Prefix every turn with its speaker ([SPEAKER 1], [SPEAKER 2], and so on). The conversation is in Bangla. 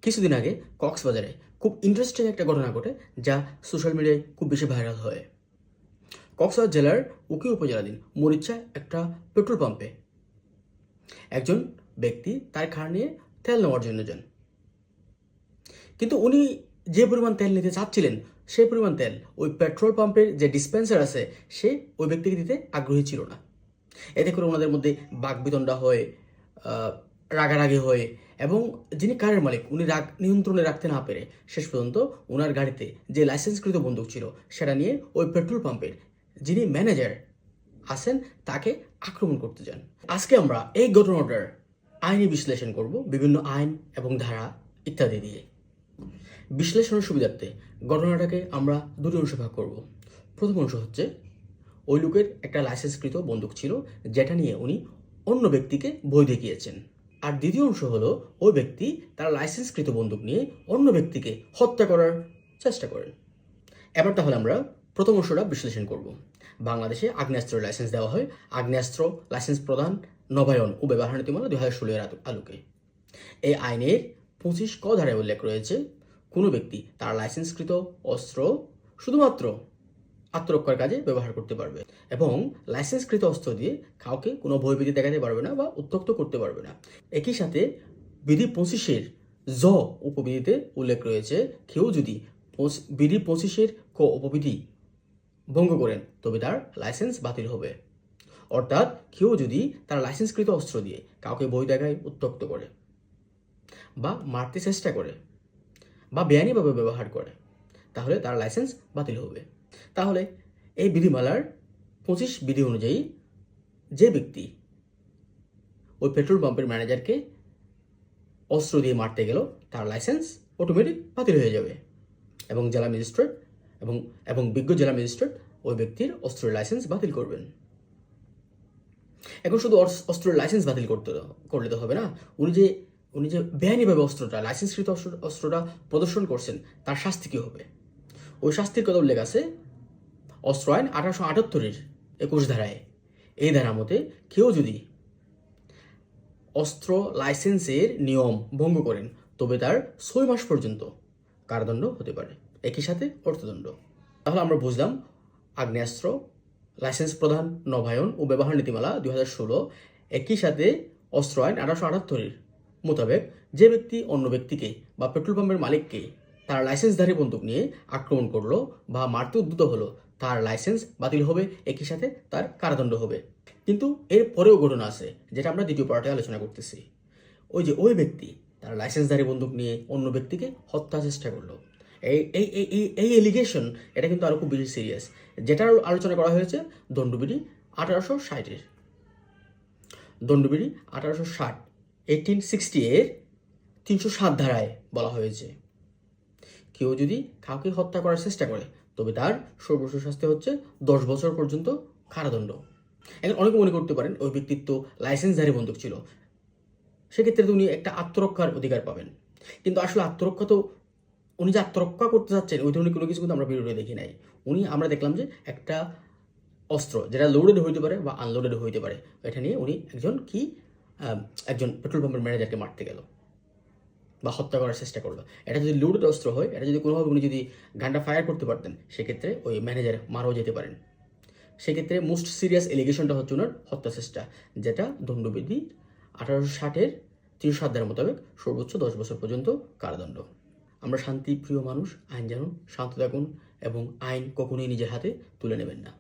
[SPEAKER 1] কিছুদিন আগে কক্সবাজারে খুব ইন্টারেস্টিং একটা ঘটনা ঘটে, যা সোশ্যাল মিডিয়ায় খুব বেশি ভাইরাল হয়। কক্সবাজার জেলার উকি উপজেলাধীন মরিচ্চা একটা পেট্রোল পাম্পে একজন ব্যক্তি তার খাড় নিয়ে তেল নেওয়ার জন্য যান। কিন্তু উনি যে পরিমাণ তেল নিতে চাচ্ছিলেন, সেই পরিমাণ তেল ওই পেট্রোল পাম্পের যে ডিসপেন্সার আছে সে ওই ব্যক্তিকে দিতে আগ্রহী ছিল না। এতে করে ওনাদের মধ্যে বাকবিতণ্ডা হয়, রাগারাগি হয়, এবং যিনি কারের মালিক উনি রাগ নিয়ন্ত্রণে রাখতে না পেরে শেষ পর্যন্ত ওনার গাড়িতে যে লাইসেন্সকৃত বন্দুক ছিল সেটা নিয়ে ওই পেট্রোল পাম্পের যিনি ম্যানেজার আছেন তাকে আক্রমণ করতে যান। আজকে আমরা এই ঘটনাটার আইনি বিশ্লেষণ করব বিভিন্ন আইন এবং ধারা ইত্যাদি দিয়ে। বিশ্লেষণের সুবিধার্থে ঘটনাটাকে আমরা দুটি অংশে ভাগ করব। প্রথম অংশ হচ্ছে ওই লোকের একটা লাইসেন্সকৃত বন্দুক ছিল যেটা নিয়ে উনি অন্য ব্যক্তিকে ভয় দেখিয়েছেন, আর দ্বিতীয় অংশ হলো ওই ব্যক্তি তার লাইসেন্সকৃত বন্দুক নিয়ে অন্য ব্যক্তিকে হত্যা করার চেষ্টা করেন। এবার তাহলে আমরা প্রথম অংশটা বিশ্লেষণ করব। বাংলাদেশে আগ্নেয়াস্ত্রের লাইসেন্স দেওয়া হয় আগ্নেয়াস্ত্র লাইসেন্স প্রদান, নবায়ন ও ব্যবহার নীতিমালা 2016 আলোকে। এই আইনের 25 ক ধারায় উল্লেখ রয়েছে কোনো ব্যক্তি তার লাইসেন্সকৃত অস্ত্র শুধুমাত্র আত্মরক্ষার কাজে ব্যবহার করতে পারবে এবং লাইসেন্সকৃত অস্ত্র দিয়ে কাউকে কোনো ভয়ভীতি দেখাতে পারবে না বা উত্ত্যক্ত করতে পারবে না। একই সাথে বিধি 25-এর জ উপবিধিতে উল্লেখ রয়েছে কেউ যদি বিধি 25-এর ক উপবিধি ভঙ্গ করেন তবে তার লাইসেন্স বাতিল হবে। অর্থাৎ কেউ যদি তার লাইসেন্সকৃত অস্ত্র দিয়ে কাউকে ভয় দেখায়, উত্ত্যক্ত করে বা মারতে চেষ্টা করে বা বেআইনিভাবে ব্যবহার করে তাহলে তার লাইসেন্স বাতিল হবে। তাহলে এই বিধিমালার 25 বিধি অনুযায়ী যে ব্যক্তি ওই পেট্রোল পাম্পের ম্যানেজারকে অস্ত্র দিয়ে মারতে গেল তার লাইসেন্স অটোমেটিক বাতিল হয়ে যাবে এবং জেলা ম্যাজিস্ট্রেট এবং বিজ্ঞ জেলা ম্যাজিস্ট্রেট ওই ব্যক্তির অস্ত্রের লাইসেন্স বাতিল করবেন। এখন শুধু অস্ত্রের লাইসেন্স বাতিল করলে তো হবে না, উনি যে বেআইনিভাবে অস্ত্রটা লাইসেন্সকৃত অস্ত্রটা প্রদর্শন করছেন তার শাস্তি কী হবে? ওই শাস্তির কথা উল্লেখ আছে অস্ত্র আইন 1878-এর 21 ধারায়। এই ধারা মতে কেউ যদি অস্ত্র লাইসেন্সের নিয়ম ভঙ্গ করেন তবে তার 6 মাস পর্যন্ত কারাদণ্ড হতে পারে, একই সাথে অর্থদণ্ড। তাহলে আমরা বুঝলাম আগ্নেয়াস্ত্র লাইসেন্স প্রদান, নবায়ন ও ব্যবহার নীতিমালা 2016, একই সাথে অস্ত্র আইন 1878-এর মোতাবেক যে ব্যক্তি অন্য ব্যক্তিকে বা পেট্রোল পাম্পের মালিককে তার লাইসেন্সধারী বন্দুক নিয়ে আক্রমণ করলো বা মারতে উদ্যত হলো তার লাইসেন্স বাতিল হবে, একই সাথে তার কারাদণ্ড হবে। কিন্তু এর পরেও ঘটনা আছে যেটা আমরা দ্বিতীয় পার্টে আলোচনা করতেছি। ওই ব্যক্তি তার লাইসেন্সধারী বন্দুক নিয়ে অন্য ব্যক্তিকে হত্যা চেষ্টা করলো। এই এলিগেশন এটা কিন্তু আরও খুব বেশি সিরিয়াস, যেটার আলোচনা করা হয়েছে দণ্ডবিধি 1860-এর। দণ্ডবিধি 1860 1860-এর 307 ধারায় বলা হয়েছে কেউ যদি কাউকে হত্যা করার চেষ্টা করে তবে তার সর্বোচ্চ শাস্তি হচ্ছে 10 বছর পর্যন্ত কারাদণ্ড। এখন অনেকে মনে করতে পারেন ওই ব্যক্তির তো লাইসেন্সধারী বন্দুক ছিল, সেক্ষেত্রে তো উনি একটা আত্মরক্ষার অধিকার পাবেন। কিন্তু আসলে আত্মরক্ষা তো উনি যে আত্মরক্ষা করতে যাচ্ছেন ওই ধরনের কোনো কিছু কিন্তু আমরা ভিডিওতে দেখি নাই। আমরা দেখলাম যে একটা অস্ত্র যেটা লোডেড হইতে পারে বা আনলোডেড হইতে পারে, এটা নিয়ে উনি একজন পেট্রোল পাম্পের ম্যানেজারকে মারতে গেল বা হত্যা করার চেষ্টা করলো। এটা যদি লোডেড অস্ত্র হয়, এটা যদি কোনোভাবে উনি যদি গানটা ফায়ার করতে পারতেন সেক্ষেত্রে ওই ম্যানেজার মারাও যেতে পারেন। সেক্ষেত্রে মোস্ট সিরিয়াস এলিগেশনটা হচ্ছে ওনার হত্যা চেষ্টা, যেটা দণ্ডবিধি 1860-এর 307 ধারা মোতাবেক সর্বোচ্চ 10 বছর পর্যন্ত কারাদণ্ড। আমরা শান্তিপ্রিয় মানুষ, আইন জানুন, শান্ত থাকুন এবং আইন কখনোই নিজের হাতে তুলে নেবেন না।